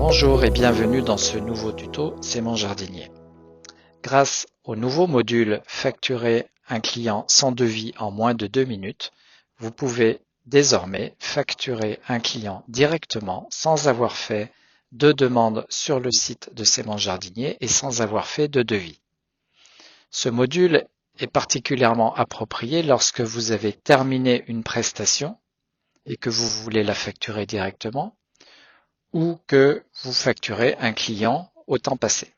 Bonjour et bienvenue dans ce nouveau tuto C'est mon jardinier. Grâce au nouveau module Facturer un client sans devis en moins de 2 minutes, vous pouvez désormais facturer un client directement sans avoir fait de demande sur le site de C'est mon jardinier et sans avoir fait de devis. Ce module est particulièrement approprié lorsque vous avez terminé une prestation et que vous voulez la facturer directement, ou que vous facturez un client au temps passé.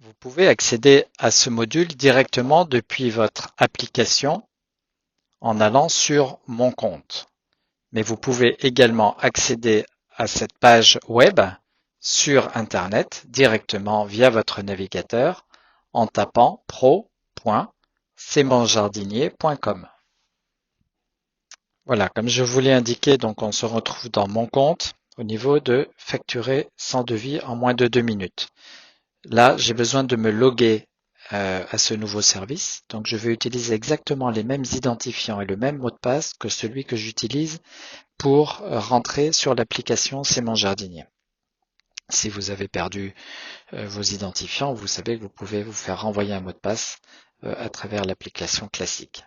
Vous pouvez accéder à ce module directement depuis votre application en allant sur Mon compte. Mais vous pouvez également accéder à cette page web sur Internet directement via votre navigateur en tapant pro.cmonjardinier.com. Voilà, comme je vous l'ai indiqué, donc on se retrouve dans Mon compte au niveau de facturer sans devis en moins de 2 minutes. Là, j'ai besoin de me loguer à ce nouveau service. Donc, je vais utiliser exactement les mêmes identifiants et le même mot de passe que celui que j'utilise pour rentrer sur l'application C'est mon jardinier. Si vous avez perdu vos identifiants, vous savez que vous pouvez vous faire renvoyer un mot de passe à travers l'application classique.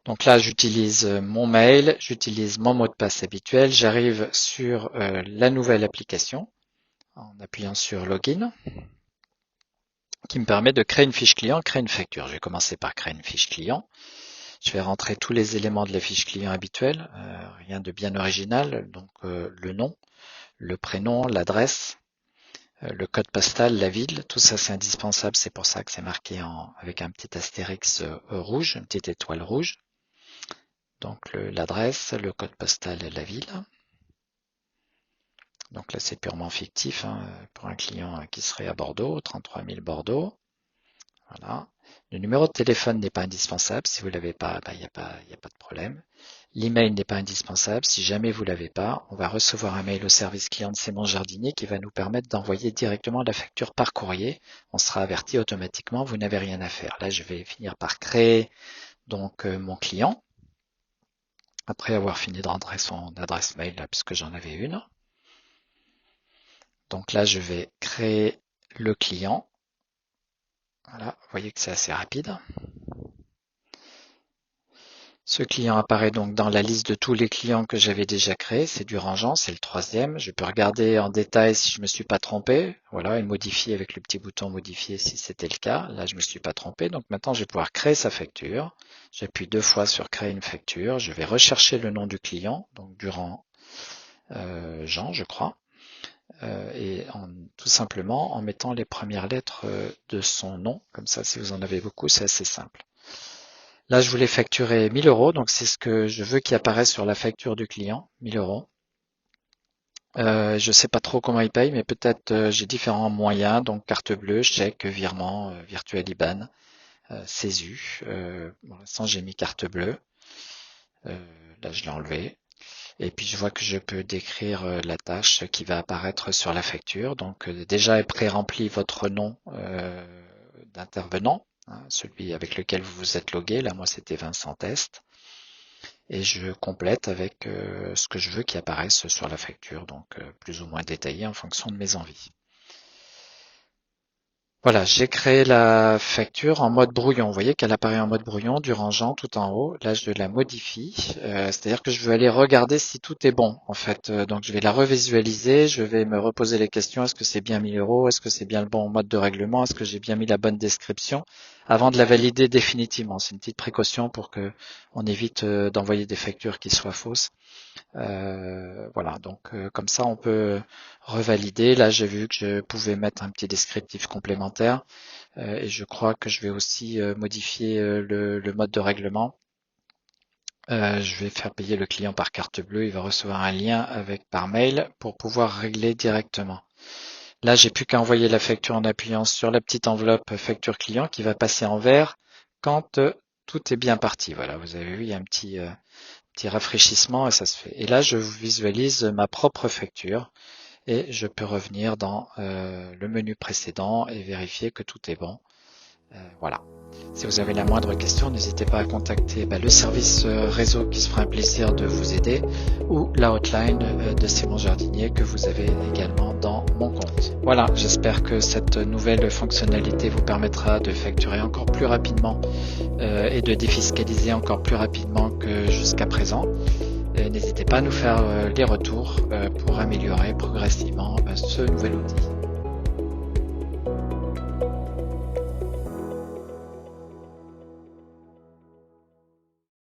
Donc là, j'utilise mon mail, j'utilise mon mot de passe habituel, j'arrive sur la nouvelle application en appuyant sur Login, qui me permet de créer une fiche client, créer une facture. Je vais commencer par créer une fiche client. Je vais rentrer tous les éléments de la fiche client habituelle, rien de bien original, donc le nom, le prénom, l'adresse, le code postal, la ville, tout ça c'est indispensable, c'est pour ça que c'est marqué avec un petit astérix rouge, une petite étoile rouge. Donc l'adresse, le code postal et la ville. Donc là c'est purement fictif pour un client qui serait à Bordeaux, 33 000 Bordeaux. Voilà. Le numéro de téléphone n'est pas indispensable. Si vous ne l'avez pas, il n'y a pas de problème. L'email n'est pas indispensable. Si jamais vous ne l'avez pas, on va recevoir un mail au service client de C'est mon jardinier qui va nous permettre d'envoyer directement la facture par courrier. On sera averti automatiquement, vous n'avez rien à faire. Là, je vais finir par créer donc mon client. Après avoir fini de rentrer son adresse mail, là, puisque j'en avais une. Donc là, je vais créer le client. Voilà, vous voyez que c'est assez rapide. Ce client apparaît donc dans la liste de tous les clients que j'avais déjà créés. C'est du rangeant, c'est le troisième. Je peux regarder en détail si je ne me suis pas trompé. Voilà, et modifier avec le petit bouton modifier si c'était le cas. Là, je ne me suis pas trompé. Donc maintenant, je vais pouvoir créer sa facture. J'appuie 2 fois sur créer une facture. Je vais rechercher le nom du client, donc Durand Jean, je crois. Tout simplement en mettant les premières lettres de son nom. Comme ça, si vous en avez beaucoup, c'est assez simple. Là, je voulais facturer 1000 euros, donc c'est ce que je veux qui apparaisse sur la facture du client, 1000 euros. Je ne sais pas trop comment il paye, mais peut-être j'ai différents moyens, donc carte bleue, chèque, virement, virtuel IBAN, CESU. Pour l'instant, j'ai mis carte bleue. Là, je l'ai enlevé. Et puis, je vois que je peux décrire la tâche qui va apparaître sur la facture. Donc, déjà est pré-rempli votre nom d'intervenant, celui avec lequel vous vous êtes logué. Là, moi, c'était Vincent Test. Et je complète avec ce que je veux qui apparaisse sur la facture, donc plus ou moins détaillé en fonction de mes envies. Voilà, j'ai créé la facture en mode brouillon. Vous voyez qu'elle apparaît en mode brouillon du rangeant tout en haut. Là, je la modifie. C'est-à-dire que je veux aller regarder si tout est bon, en fait. Donc, je vais la revisualiser. Je vais me reposer les questions. Est-ce que c'est bien 1000 euros? Est-ce que c'est bien le bon mode de règlement? Est-ce que j'ai bien mis la bonne description? Avant de la valider définitivement. C'est une petite précaution pour que on évite d'envoyer des factures qui soient fausses. Voilà, donc comme ça on peut revalider. Là j'ai vu que je pouvais mettre un petit descriptif complémentaire et je crois que je vais aussi modifier le mode de règlement. Je vais faire payer le client par carte bleue, il va recevoir un lien par mail pour pouvoir régler directement. Là j'ai plus qu'à envoyer la facture en appuyant sur la petite enveloppe facture client qui va passer en vert quand tout est bien parti. Voilà, vous avez vu, il y a un petit rafraîchissement et ça se fait. Et là, je visualise ma propre facture et je peux revenir dans le menu précédent et vérifier que tout est bon. Voilà. Si vous avez la moindre question, n'hésitez pas à contacter le service réseau qui se fera un plaisir de vous aider ou la hotline de Simon Jardinier que vous avez également dans mon compte. Voilà, j'espère que cette nouvelle fonctionnalité vous permettra de facturer encore plus rapidement et de défiscaliser encore plus rapidement que jusqu'à présent. N'hésitez pas à nous faire les retours pour améliorer progressivement ce nouvel outil.